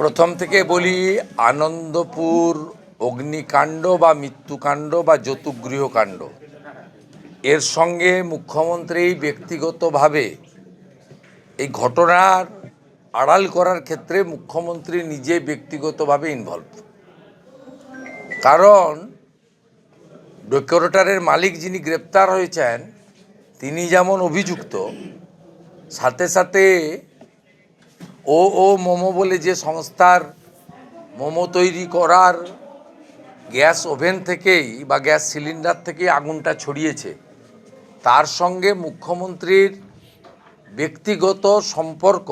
প্রথম থেকে বলি, আনন্দপুর অগ্নিকাণ্ড বা মৃত্যুকাণ্ড বা যৌতুকগৃহকাণ্ড এর সঙ্গে মুখ্যমন্ত্রী ব্যক্তিগতভাবে এই ঘটনার আড়াল করার ক্ষেত্রে মুখ্যমন্ত্রী নিজে ব্যক্তিগতভাবে ইনভলভ। কারণ ডেকোরেটরের মালিক যিনি গ্রেপ্তার হয়েছেন তিনি যেমন অভিযুক্ত, সাথে সাথে ও মোমো বলে যে সংস্থার মোমো তৈরি করার গ্যাস ওভেন থেকেই বা গ্যাস সিলিন্ডার থেকে আগুনটা ছড়িয়েছে, তার সঙ্গে মুখ্যমন্ত্রীর ব্যক্তিগত সম্পর্ক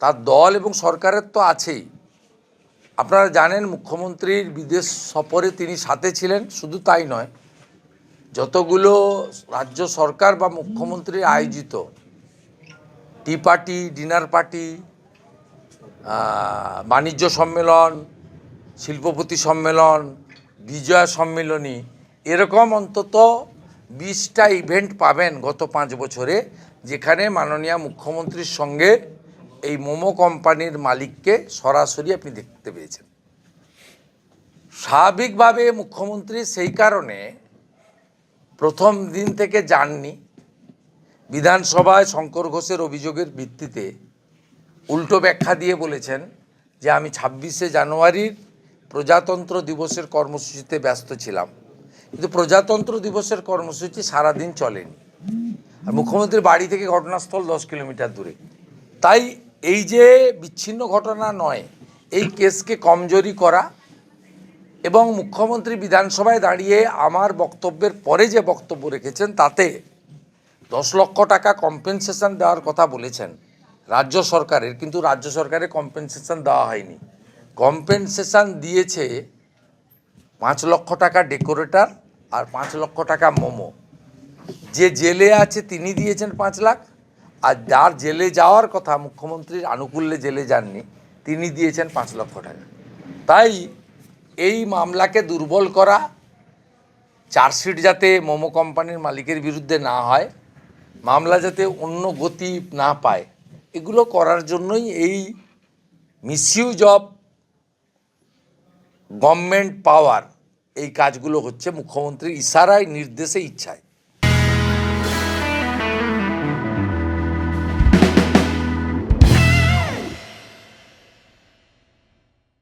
তার দল এবং সরকারের তো আছেই। আপনারা জানেন মুখ্যমন্ত্রীর বিদেশ সফরে তিনি সাথে ছিলেন। শুধু তাই নয়, যতগুলো রাজ্য সরকার বা মুখ্যমন্ত্রী আয়োজিত টি পার্টি, ডিনার পার্টি, বাণিজ্য সম্মেলন, শিল্পপতি সম্মেলন, বিজয়া সম্মেলনী, এরকম অন্তত 20টা ইভেন্ট পাবেন গত 5 বছরে, যেখানে মাননীয় মুখ্যমন্ত্রীর সঙ্গে এই মোমো কোম্পানির মালিককে সরাসরি আপনি দেখতে পেয়েছেন। স্বাভাবিকভাবে মুখ্যমন্ত্রী সেই কারণে প্রথম দিন থেকে যাননি। বিধানসভায় শঙ্কর ঘোষের অভিযোগের ভিত্তিতে উল্টো ব্যাখ্যা দিয়ে বলেছেন যে আমি 26শে জানুয়ারির প্রজাতন্ত্র দিবসের কর্মসূচিতে ব্যস্ত ছিলাম, কিন্তু প্রজাতন্ত্র দিবসের কর্মসূচি সারাদিন চলেনি, আর মুখ্যমন্ত্রীর বাড়ি থেকে ঘটনাস্থল 10 কিলোমিটার দূরে। তাই এই যে বিচ্ছিন্ন ঘটনা নয়, এই কেসকে কমজোরি করা এবং মুখ্যমন্ত্রী বিধানসভায় দাঁড়িয়ে আমার বক্তব্যের পরে যে বক্তব্য রেখেছেন তাতে 10 লক্ষ টাকা কম্পেনসেশন দেওয়ার কথা বলেছেন রাজ্য সরকারের, কিন্তু রাজ্য সরকারের কম্পেনসেশন দেওয়া হয়নি। কম্পেনসেশন দিয়েছে 5 লক্ষ টাকা ডেকোরেটর আর 5 লক্ষ টাকা মোমো। যে জেলে আছে তিনি দিয়েছেন 5 লাখ, আর যার জেলে যাওয়ার কথা, মুখ্যমন্ত্রীর আনুকূল্যে জেলে যাননি, তিনি দিয়েছেন 5 লক্ষ টাকা। তাই এই মামলাকে দুর্বল করা, চার্জশিট যাতে মোমো কোম্পানির মালিকের বিরুদ্ধে না হয়, মামলা যাতে অন্য গতি না পায়, এগুলো করার জন্যই এই মিসইউজ অফ গভর্নমেন্ট পাওয়ার এই কাজগুলো হচ্ছে মুখ্যমন্ত্রীর ইশারায়, নির্দেশে, ইচ্ছায়।